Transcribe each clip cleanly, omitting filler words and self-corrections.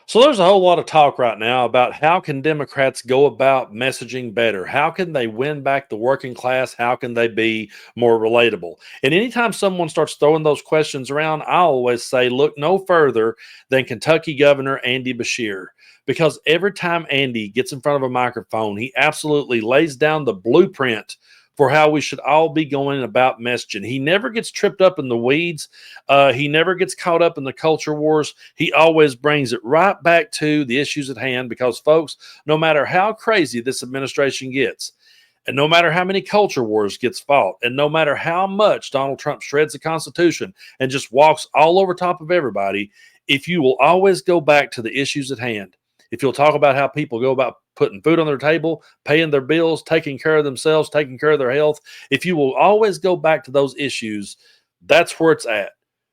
So there's a whole lot of talk right now about how can Democrats go about messaging better? How can they win back the working class? How can they be more relatable? And anytime someone starts throwing those questions around, I always say, look no further than Kentucky Governor Andy Beshear. Because every time Andy gets in front of a microphone, he absolutely lays down the blueprint for how we should all be going about messaging. He never gets tripped up in the weeds. He never gets caught up in the culture wars. He always brings it right back to the issues at hand because, folks, no matter how crazy this administration gets, and no matter how many culture wars gets fought, and no matter how much Donald Trump shreds the Constitution and just walks all over top of everybody, if you will always go back to the issues at hand, if you'll talk about how people go about putting food on their table, paying their bills, taking care of themselves, taking care of their health, if you will always go back to those issues, that's where it's at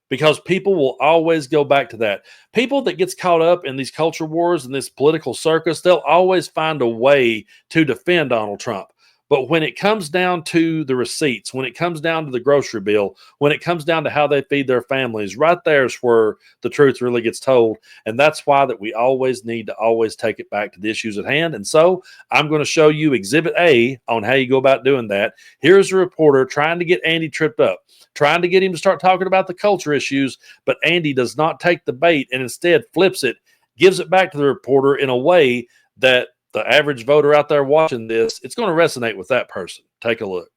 because people will always go back to that. People that gets caught up in these culture wars and this political circus, they'll always find a way to defend Donald Trump. But when it comes down to the receipts, when it comes down to the grocery bill, when it comes down to how they feed their families, right there's where the truth really gets told. And that's why that we always need to always take it back to the issues at hand. And so I'm going to show you Exhibit A on how you go about doing that. Here's a reporter trying to get Andy tripped up, trying to get him to start talking about the culture issues, but Andy does not take the bait and instead flips it, gives it back to the reporter in a way that the average voter out there watching this, it's going to resonate with that person. Take a look.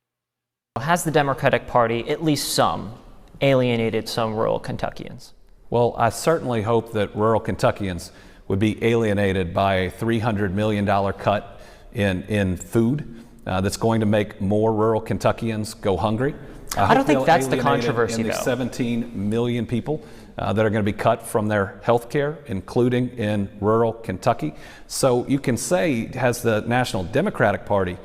Has the Democratic Party, at least some, alienated some rural Kentuckians? Well, I certainly hope that rural Kentuckians would be alienated by a $300 million cut in food that's going to make more rural Kentuckians go hungry. I don't think that's the controversy, in the though. 17 million people that are going to be cut from their health care, including in rural Kentucky. So you can say, has the National Democratic Party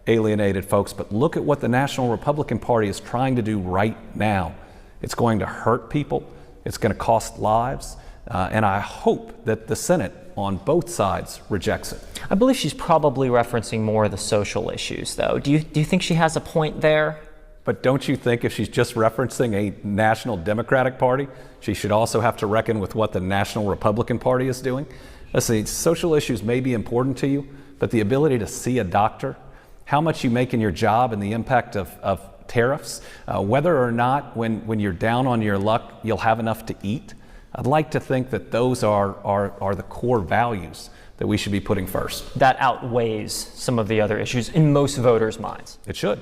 alienated folks, but look at what the National Republican Party is trying to do right now. It's going to hurt people. It's going to cost lives. And I hope that the Senate on both sides rejects it. I believe she's probably referencing more of the social issues, though. Do you think she has a point there? But don't you think if she's just referencing a National Democratic Party, she should also have to reckon with what the National Republican Party is doing? Listen, social issues may be important to you, but the ability to see a doctor, how much you make in your job and the impact of tariffs, whether or not when you're down on your luck, you'll have enough to eat. I'd like to think that those are the core values that we should be putting first. That outweighs some of the other issues in most voters' minds. It should.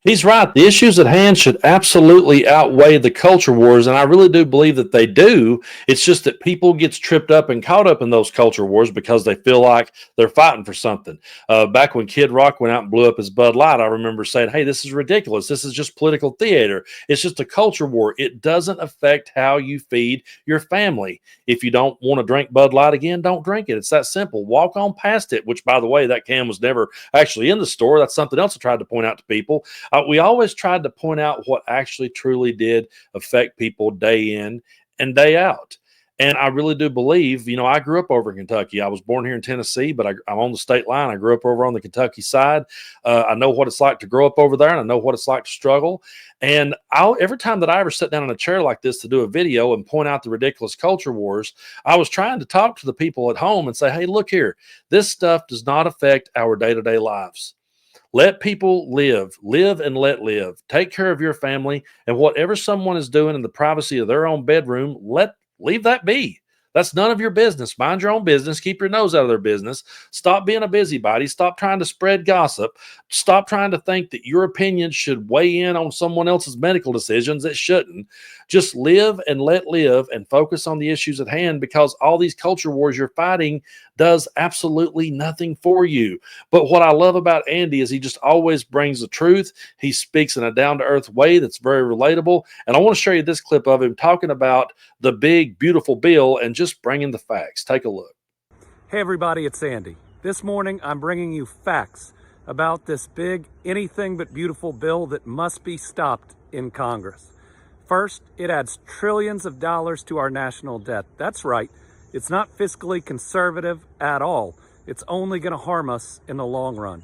He's right. The issues at hand should absolutely outweigh the culture wars, and I really do believe that they do. It's just that people gets tripped up and caught up in those culture wars because they feel like they're fighting for something. Back when Kid Rock went out and blew up his Bud Light, I remember saying, hey, this is ridiculous. This is just political theater. It's just a culture war. It doesn't affect how you feed your family. If you don't want to drink Bud Light again, don't drink it. It's that simple. Walk on past it, which, by the way, that can was never actually in the store. That's something else I tried to point out to people. We always tried to point out what actually truly did affect people day in and day out. And I really do believe, I grew up over in Kentucky. I was born here in Tennessee, but I'm on the state line. I grew up over on the Kentucky side. I know what it's like to grow up over there, and I know what it's like to struggle. And every time that I ever sit down in a chair like this to do a video and point out the ridiculous culture wars, I was trying to talk to the people at home and say, hey, look here, this stuff does not affect our day-to-day lives. Let people live and let live. Take care of your family, and whatever someone is doing in the privacy of their own bedroom, leave that be. That's none of your business. Mind your own business. Keep your nose out of their business. Stop being a busybody. Stop trying to spread gossip. Stop trying to think that your opinion should weigh in on someone else's medical decisions. It shouldn't. Just live and let live and focus on the issues at hand, because all these culture wars you're fighting does absolutely nothing for you. But what I love about Andy is he just always brings the truth. He speaks in a down-to-earth way that's very relatable. And I want to show you this clip of him talking about the big, beautiful bill and just bringing the facts. Take a look. Hey everybody, it's Andy. This morning I'm bringing you facts about this big, anything but beautiful bill that must be stopped in Congress. First, it adds trillions of dollars to our national debt. That's right. It's not fiscally conservative at all. It's only going to harm us in the long run.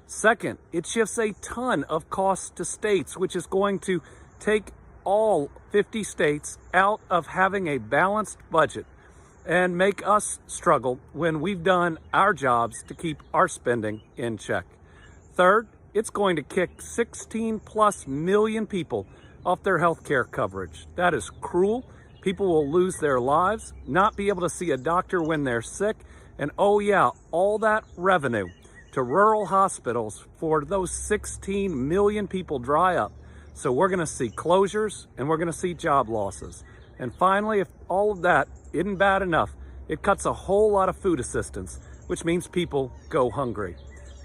Second, it shifts a ton of costs to states, which is going to take all 50 states out of having a balanced budget and make us struggle when we've done our jobs to keep our spending in check. Third, it's going to kick 16 plus million people off their health care coverage. That is cruel. People will lose their lives, not be able to see a doctor when they're sick, and oh yeah, all that revenue to rural hospitals for those 16 million people dry up. So we're going to see closures and we're going to see job losses. And finally, if all of that isn't bad enough, it cuts a whole lot of food assistance, which means people go hungry.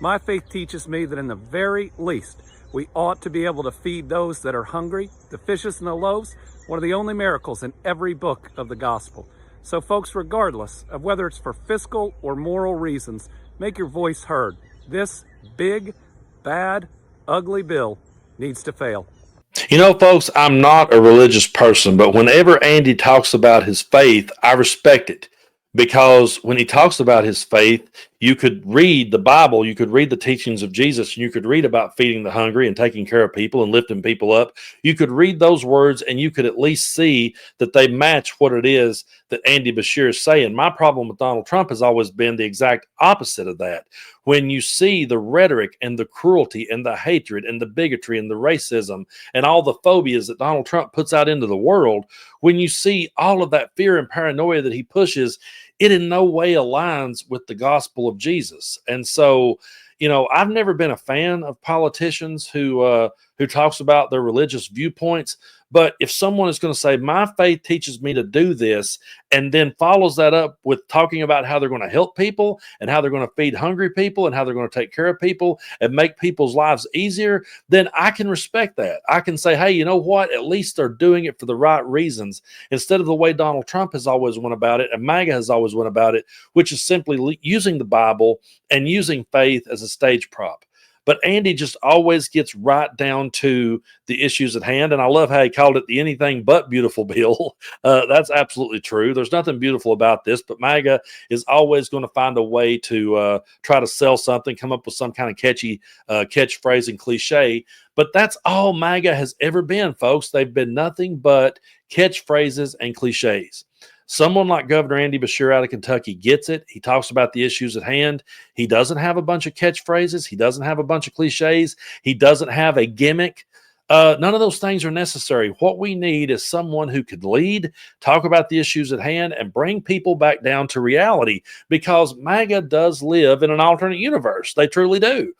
My faith teaches me that in the very least, we ought to be able to feed those that are hungry. The fishes and the loaves, one of the only miracles in every book of the gospel. So folks, regardless of whether it's for fiscal or moral reasons, make your voice heard. This big, bad, ugly bill needs to fail. You know, folks, I'm not a religious person, but whenever Andy talks about his faith, I respect it. Because when he talks about his faith, you could read the Bible, you could read the teachings of Jesus, and you could read about feeding the hungry and taking care of people and lifting people up. You could read those words and you could at least see that they match what it is that Andy Beshear is saying. My problem with Donald Trump has always been the exact opposite of that. When you see the rhetoric and the cruelty and the hatred and the bigotry and the racism and all the phobias that Donald Trump puts out into the world, when you see all of that fear and paranoia that he pushes, it in no way aligns with the gospel of Jesus. And so, you know, I've never been a fan of politicians who talks about their religious viewpoints. But if someone is going to say, my faith teaches me to do this, and then follows that up with talking about how they're going to help people and how they're going to feed hungry people and how they're going to take care of people and make people's lives easier, then I can respect that. I can say, hey, you know what? At least they're doing it for the right reasons instead of the way Donald Trump has always went about it and MAGA has always went about it, which is simply using the Bible and using faith as a stage prop. But Andy just always gets right down to the issues at hand. And I love how he called it the anything but beautiful bill. That's absolutely true. There's nothing beautiful about this, but MAGA is always going to find a way to try to sell something, come up with some kind of catchy catchphrase and cliche. But that's all MAGA has ever been, folks. They've been nothing but catchphrases and cliches. Someone like Governor Andy Beshear out of Kentucky gets it. He talks about the issues at hand. He doesn't have a bunch of catchphrases. He doesn't have a bunch of cliches. He doesn't have a gimmick. None of those things are necessary. What we need is someone who could lead, talk about the issues at hand, and bring people back down to reality, because MAGA does live in an alternate universe. They truly do.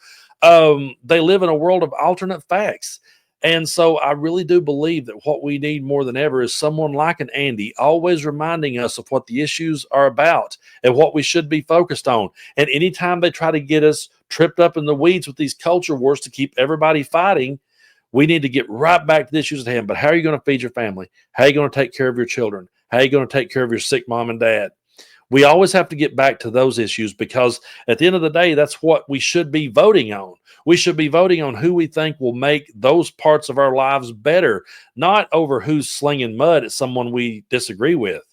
They live in a world of alternate facts. And so I really do believe that what we need more than ever is someone like an Andy, always reminding us of what the issues are about and what we should be focused on. And anytime they try to get us tripped up in the weeds with these culture wars to keep everybody fighting, we need to get right back to the issues at hand. But how are you going to feed your family? How are you going to take care of your children? How are you going to take care of your sick mom and dad? We always have to get back to those issues, because at the end of the day, that's what we should be voting on. We should be voting on who we think will make those parts of our lives better, not over who's slinging mud at someone we disagree with.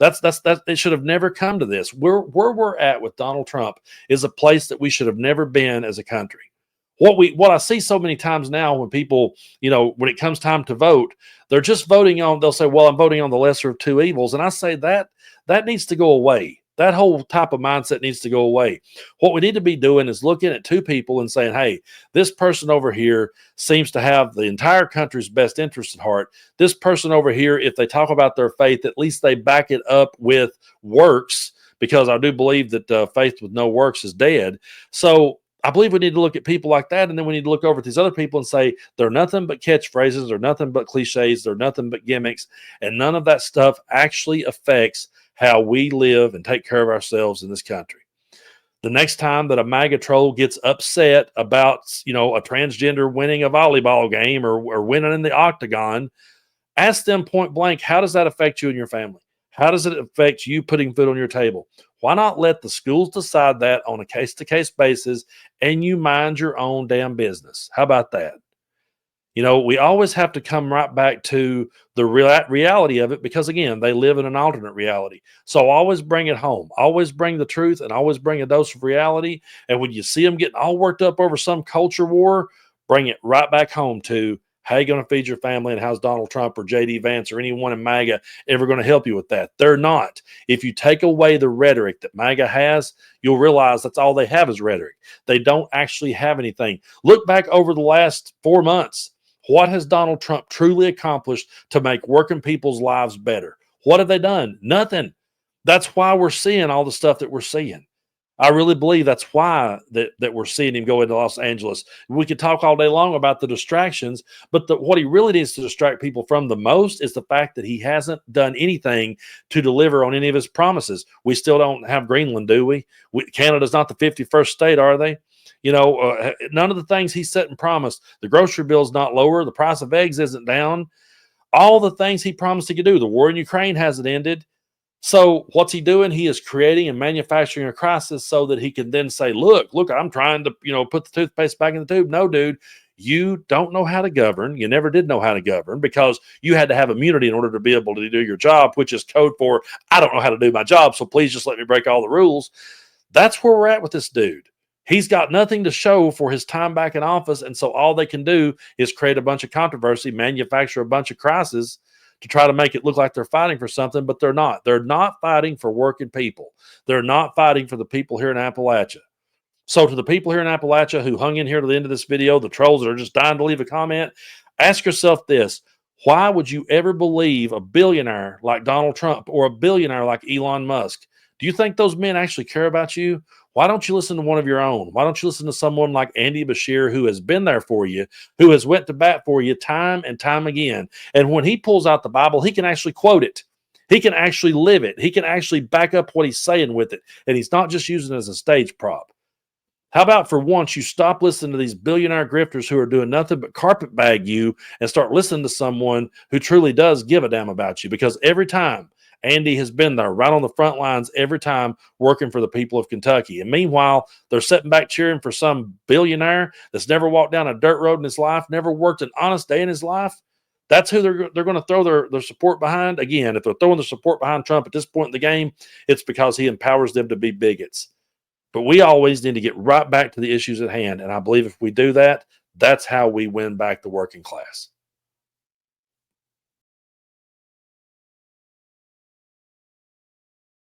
It should have never come to this. Where we're at with Donald Trump is a place that we should have never been as a country. What I see so many times now when people, when it comes time to vote, they're just voting on, they'll say, well, I'm voting on the lesser of two evils. And I say that needs to go away. That whole type of mindset needs to go away. What we need to be doing is looking at two people and saying, hey, this person over here seems to have the entire country's best interest at heart. This person over here, if they talk about their faith, at least they back it up with works, because I do believe that faith with no works is dead. So I believe we need to look at people like that, and then we need to look over at these other people and say they're nothing but catchphrases, they're nothing but cliches, they're nothing but gimmicks, and none of that stuff actually affects how we live and take care of ourselves in this country. The next time that a MAGA troll gets upset about, a transgender winning a volleyball game or winning in the octagon, ask them point blank, how does that affect you and your family? How does it affect you putting food on your table? Why not let the schools decide that on a case-to-case basis, and you mind your own damn business? How about that? We always have to come right back to the reality of it, because, again, they live in an alternate reality. So always bring it home. Always bring the truth, and always bring a dose of reality. And when you see them getting all worked up over some culture war, bring it right back home to, How are you going to feed your family, and how's Donald Trump or J.D. Vance or anyone in MAGA ever going to help you with that? They're not. If you take away the rhetoric that MAGA has, you'll realize that's all they have is rhetoric. They don't actually have anything. Look back over the last 4 months. What has Donald Trump truly accomplished to make working people's lives better? What have they done? Nothing. That's why we're seeing all the stuff that we're seeing. I really believe that's why that we're seeing him go into Los Angeles. We could talk all day long about the distractions, but what he really needs to distract people from the most is the fact that he hasn't done anything to deliver on any of his promises. We still don't have Greenland, do we? Canada's not the 51st state, are they? None of the things he said and promised. The grocery bill's not lower. The price of eggs isn't down. All the things he promised he could do. The war in Ukraine hasn't ended. So what's he doing? He is creating and manufacturing a crisis so that he can then say, look, I'm trying to, put the toothpaste back in the tube. No, dude, you don't know how to govern. You never did know how to govern because you had to have immunity in order to be able to do your job, which is code for, I don't know how to do my job, so please just let me break all the rules. That's where we're at with this dude. He's got nothing to show for his time back in office, and so all they can do is create a bunch of controversy, manufacture a bunch of crises to try to make it look like they're fighting for something, but they're not. They're not fighting for working people. They're not fighting for the people here in Appalachia. So to the people here in Appalachia who hung in here to the end of this video, the trolls that are just dying to leave a comment, ask yourself this. Why would you ever believe a billionaire like Donald Trump or a billionaire like Elon Musk? Do you think those men actually care about you? Why don't you listen to one of your own? Why don't you listen to someone like Andy Beshear, who has been there for you, who has went to bat for you time and time again? And when he pulls out the Bible, he can actually quote it. He can actually live it. He can actually back up what he's saying with it. And he's not just using it as a stage prop. How about for once you stop listening to these billionaire grifters who are doing nothing but carpet bag you and start listening to someone who truly does give a damn about you? Because every time Andy has been there right on the front lines every time working for the people of Kentucky. And meanwhile, they're sitting back cheering for some billionaire that's never walked down a dirt road in his life, never worked an honest day in his life. That's who they're going to throw their support behind. Again, if they're throwing their support behind Trump at this point in the game, it's because he empowers them to be bigots. But we always need to get right back to the issues at hand. And I believe if we do that, that's how we win back the working class.